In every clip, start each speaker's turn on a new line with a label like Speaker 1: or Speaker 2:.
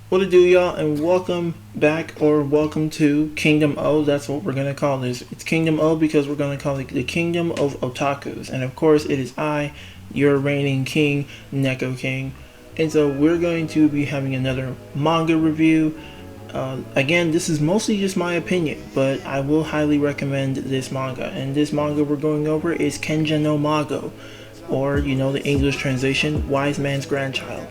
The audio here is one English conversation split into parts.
Speaker 1: What to do, y'all, and welcome back, or welcome to Kingdom O. That's what we're gonna call this. It's Kingdom O because we're gonna call it the Kingdom of Otakus, and of course, it is I, your reigning king, Neko King, and so we're going to be having another manga review. Again, this is mostly just my opinion, but I will highly recommend this manga. And this manga we're going over is Kenja No Mago, or the English translation, Wise Man's Grandchild.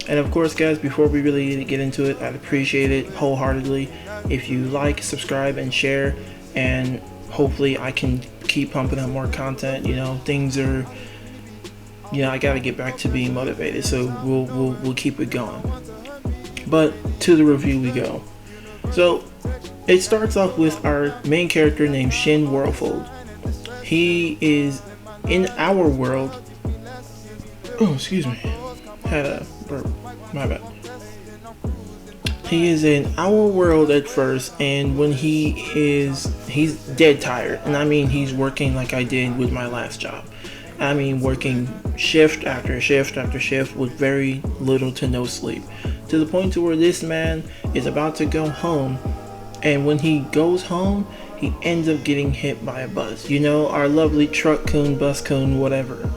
Speaker 1: And of course, guys, before we really get into it, I'd appreciate it wholeheartedly if you like, subscribe, and share. And hopefully, I can keep pumping out more content. Things are, I gotta get back to being motivated. So we'll keep it going. But to the review we go. So it starts off with our main character named Shin Whirlfold. He is in our world. Oh, excuse me. Had a burp. My bad. He is in our world at first, and when he's dead tired. And I mean, he's working like I did with my last job. I mean, working shift after shift after shift with very little to no sleep. To the point to where this man is about to go home, and when he goes home, he ends up getting hit by a bus. Our lovely truck coon, bus coon, whatever.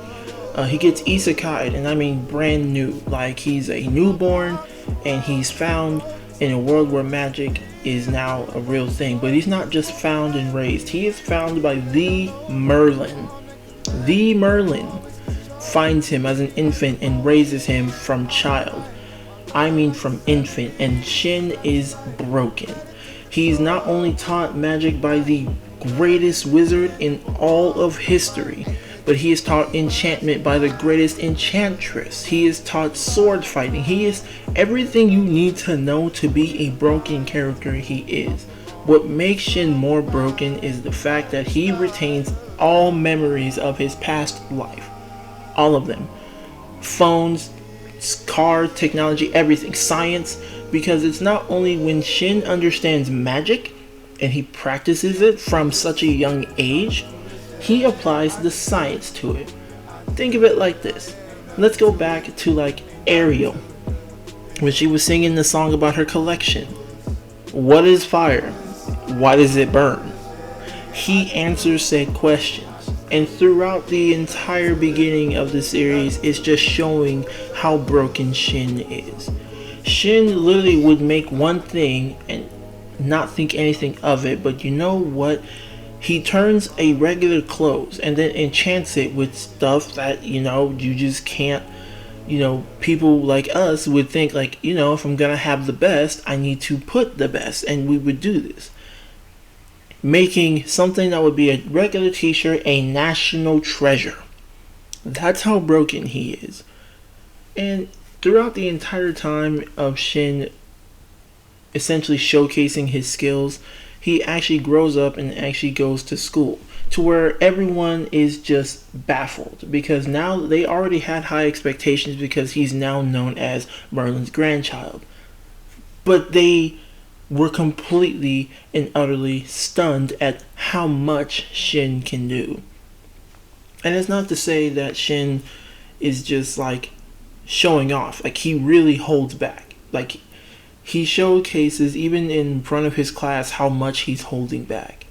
Speaker 1: He gets isekai'd, and I mean brand new. Like, he's a newborn, and he's found in a world where magic is now a real thing. But he's not just found and raised. He is found by the Merlin. The Merlin finds him as an infant and raises him from child. I mean from infant, and Shin is broken. He's not only taught magic by the greatest wizard in all of history, but he is taught enchantment by the greatest enchantress. He is taught sword fighting. He is everything you need to know to be a broken character. He is. What makes Shin more broken is the fact that he retains all memories of his past life. All of them. Phones, car, technology, everything. Science. Because it's not only when Shin understands magic and he practices it from such a young age, he applies the science to it. Think of it like this. Let's go back to Ariel, when she was singing the song about her collection. What is fire? Why does it burn? He answers said questions. And throughout the entire beginning of the series, it's just showing how broken Shin is. Shin literally would make one thing and not think anything of it, but you know what? He turns a regular clothes and then enchants it with stuff that, you just can't, people like us would think if I'm going to have the best, I need to put the best. And we would do this. Making something that would be a regular t-shirt a national treasure. That's how broken he is. And throughout the entire time of Shin essentially showcasing his skills, he actually grows up and actually goes to school, to where everyone is just baffled, because now they already had high expectations because he's now known as Merlin's grandchild. But they were completely and utterly stunned at how much Shin can do. And it's not to say that Shin is just showing off. He really holds back. He showcases, even in front of his class, how much he's holding back.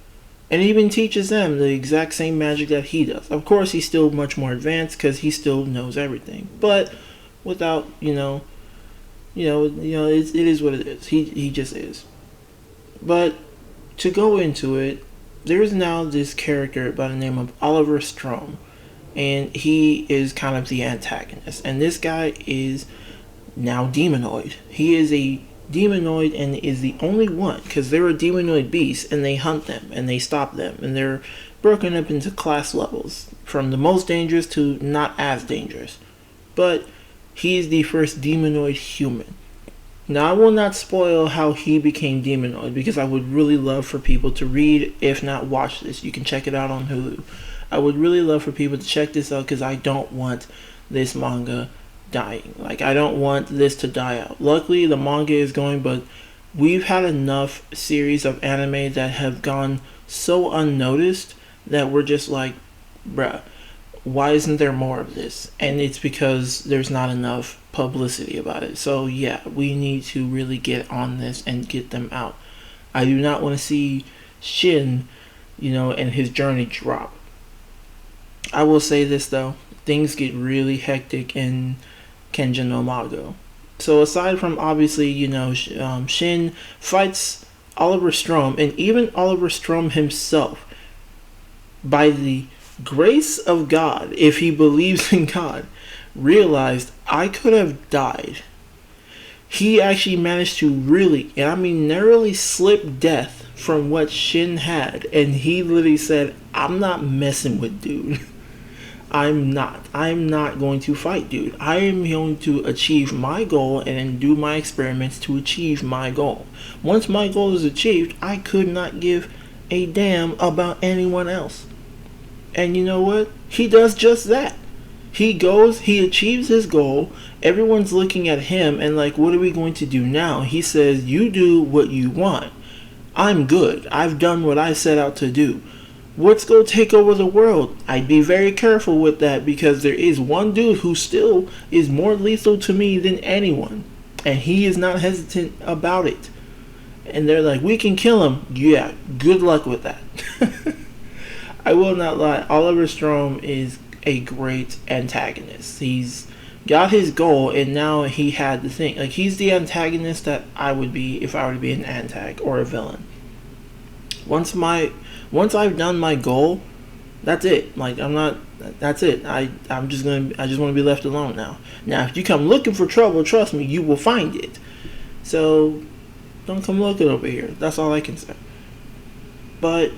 Speaker 1: And even teaches them the exact same magic that he does. Of course, he's still much more advanced because he still knows everything. But without, it is what it is. He just is. But to go into it, there is now this character by the name of Oliver Strom. And he is kind of the antagonist. And this guy is now demonoid. He is a demonoid and is the only one, because they're a demonoid beast and they hunt them and they stop them, and they're broken up into class levels from the most dangerous to not as dangerous. But he is the first demonoid human. Now, I will not spoil how he became demonoid, because I would really love for people to read, if not watch this. You can check it out on Hulu. I would really love for people to check this out, because I don't want this manga dying. I don't want this to die out. Luckily, the manga is going, but we've had enough series of anime that have gone so unnoticed that we're just bruh, why isn't there more of this? And it's because there's not enough publicity about it. So yeah, we need to really get on this and get them out. I do not want to see Shin, and his journey drop. I will say this though, things get really hectic in Kenja No Mago. So aside from obviously, Shin fights Oliver Strom, and even Oliver Strom himself, by the grace of God, if he believes in God, realized I could have died. He actually managed to really, and I mean narrowly, slip death from what Shin had, and he literally said, I'm not messing with dude. I'm not going to fight dude. I am going to achieve my goal and then do my experiments to achieve my goal. Once my goal is achieved, I could not give a damn about anyone else. And you know what? He does just that. He goes, he achieves his goal. Everyone's looking at him and like, what are we going to do now? He says, you do what you want. I'm good. I've done what I set out to do. Let's go take over the world. I'd be very careful with that because there is one dude who still is more lethal to me than anyone. And he is not hesitant about it. And they're like, we can kill him. Yeah, good luck with that. I will not lie, Oliver Strom is a great antagonist. He's got his goal, and now he had the thing. Like, he's the antagonist that I would be if I were to be an antag or a villain. Once I've done my goal, that's it. Like, that's it. I just want to be left alone now. Now, if you come looking for trouble, trust me, you will find it. So, don't come looking over here. That's all I can say. But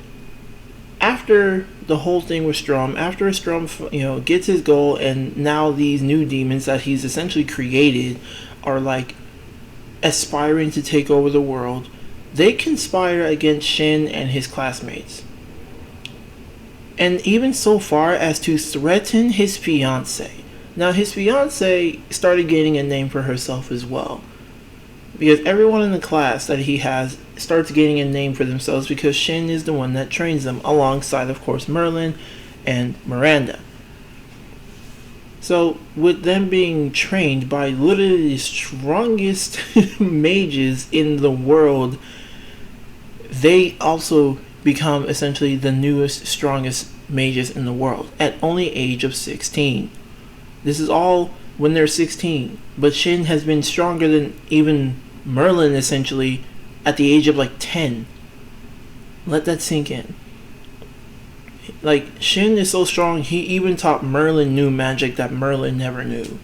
Speaker 1: after the whole thing with Strom, after Strom, gets his goal, and now these new demons that he's essentially created are like aspiring to take over the world, they conspire against Shin and his classmates. And even so far as to threaten his fiancée. Now his fiancée started getting a name for herself as well. Because everyone in the class that he has starts getting a name for themselves because Shin is the one that trains them, alongside, of course, Merlin and Miranda. So, with them being trained by literally the strongest mages in the world, they also become essentially the newest, strongest mages in the world at only age of 16. This is all when they're 16, but Shin has been stronger than even Merlin essentially at the age of like 10. Let that sink in. Like, Shin is so strong, he even taught Merlin new magic that Merlin never knew.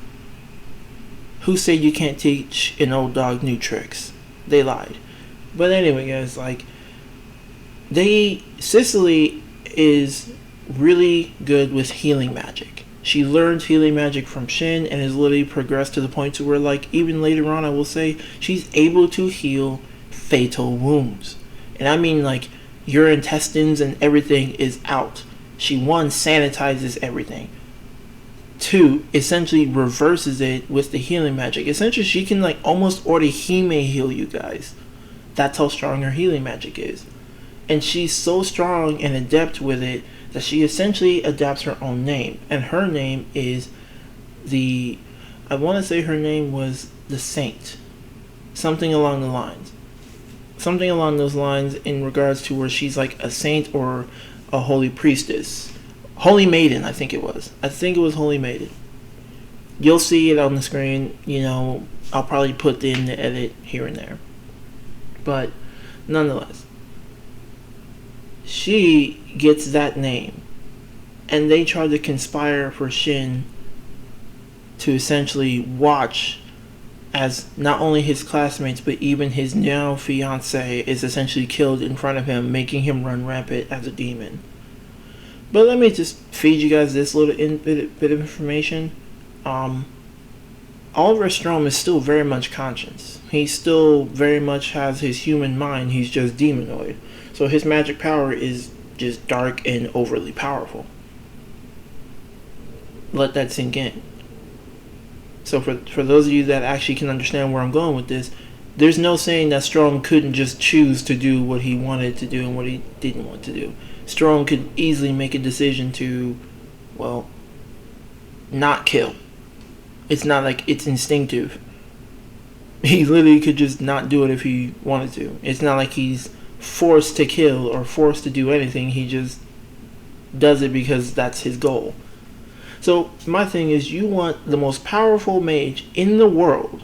Speaker 1: Who said you can't teach an old dog new tricks? They lied. But anyway, guys, like, Cicely is really good with healing magic. She learned healing magic from Shin and has literally progressed to the point to where, like, even later on, I will say, she's able to heal fatal wounds. And I mean, like, your intestines and everything is out. She, 1, sanitizes everything. 2, essentially reverses it with the healing magic. Essentially, she can, like, almost Orihime heal you guys. That's how strong her healing magic is. And she's so strong and adept with it that she essentially adapts her own name. And her name is I want to say her name was the Saint. Something along the lines. Something along those lines in regards to where she's like a saint or a holy priestess. Holy Maiden, I think it was. I think it was Holy Maiden. You'll see it on the screen. I'll probably put in the edit here and there. But nonetheless, she gets that name, and they try to conspire for Shin to essentially watch as not only his classmates but even his now fiance is essentially killed in front of him, making him run rampant as a demon. But let me just feed you guys this little bit of information. Oliver Strom is still very much conscious. He still very much has his human mind. He's just demonoid. So his magic power is just dark and overly powerful. Let that sink in. So for those of you that actually can understand where I'm going with this, there's no saying that Strom couldn't just choose to do what he wanted to do and what he didn't want to do. Strom could easily make a decision to, well, not kill. It's not like it's instinctive. He literally could just not do it if he wanted to. It's not like he's forced to kill or forced to do anything. He just does it because that's his goal. So my thing is, you want the most powerful mage in the world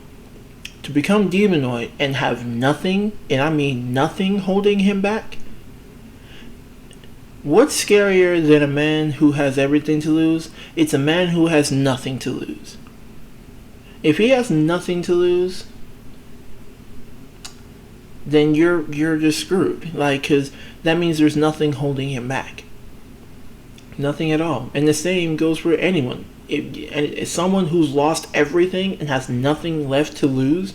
Speaker 1: to become demonoid and have nothing, and I mean nothing, holding him back? What's scarier than a man who has everything to lose? It's a man who has nothing to lose. If he has nothing to lose, then you're just screwed. Like, cause that means there's nothing holding him back. Nothing at all. And the same goes for anyone. If someone who's lost everything and has nothing left to lose,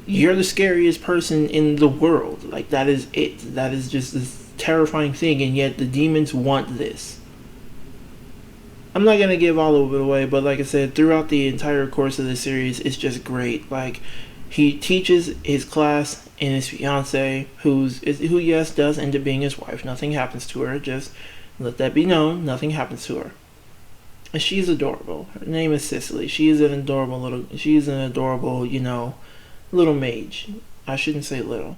Speaker 1: you're the scariest person in the world. Like, that is it. That is just this terrifying thing, and yet the demons want this. I'm not gonna give all of it away, but like I said, throughout the entire course of the series, it's just great. Like, he teaches his class and his fiance, who yes does end up being his wife. Nothing happens to her. Just let that be known. Nothing happens to her. And she's adorable. Her name is Cicely. She's an adorable, little mage. I shouldn't say little.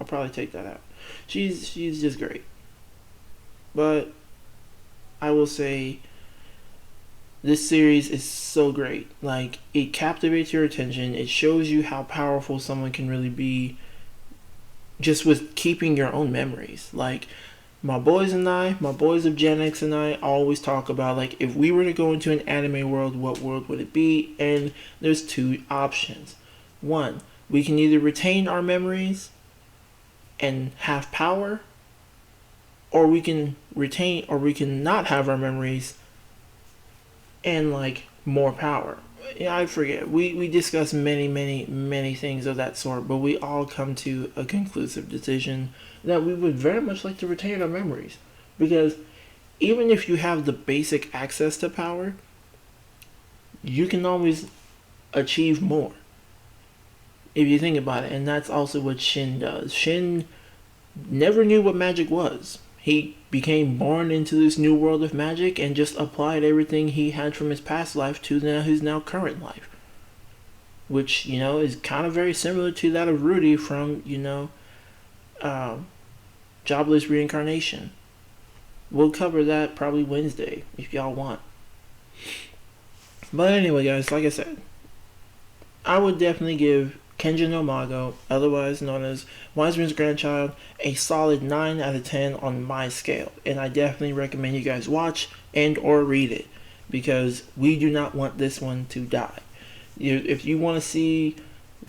Speaker 1: I'll probably take that out. She's just great. But I will say, this series is so great. Like, it captivates your attention. It shows you how powerful someone can really be just with keeping your own memories. Like, my boys of Gen X and I always talk about, like, if we were to go into an anime world, what world would it be? And there's two options. One, we can either retain our memories and have power, or we can not have our memories and, like, more power. Yeah, I forget. We discussed many things of that sort, but we all come to a conclusive decision that we would very much like to retain our memories. Because even if you have the basic access to power, you can always achieve more, if you think about it. And that's also what Shin does. Shin never knew what magic was. He became born into this new world of magic and just applied everything he had from his past life to his now current life. Which, is kind of very similar to that of Rudy from, Jobless Reincarnation. We'll cover that probably Wednesday, if y'all want. But anyway, guys, like I said, I would definitely give Kenja No Mago, otherwise known as Wise Man's Grandchild, a solid 9 out of 10 on my scale. And I definitely recommend you guys watch and or read it, because we do not want this one to die. If you want to see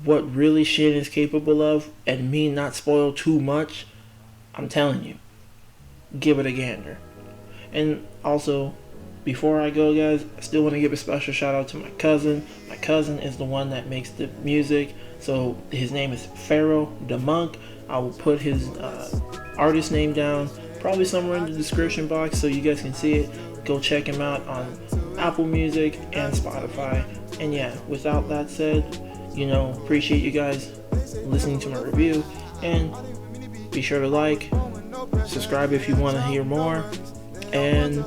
Speaker 1: what really Shin is capable of, and me not spoil too much, I'm telling you, give it a gander. And also, before I go, guys, I still want to give a special shout out to my cousin. My cousin is the one that makes the music. So his name is Pharaoh the Monk. I will put his artist name down, probably somewhere in the description box, so you guys can see it. Go check him out on Apple Music and Spotify. And yeah, without that said, appreciate you guys listening to my review. And be sure to like, subscribe if you want to hear more, and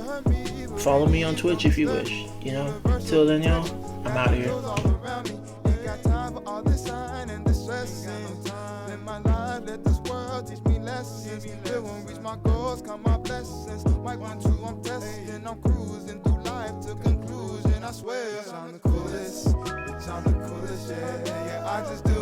Speaker 1: follow me on Twitch if you wish. Till then, y'all, I'm out of here. My goals, count my blessings. Mic 1, 2, I'm testing. I'm cruising through life to conclusion. I swear, I'm the coolest. I'm the coolest, yeah. I just do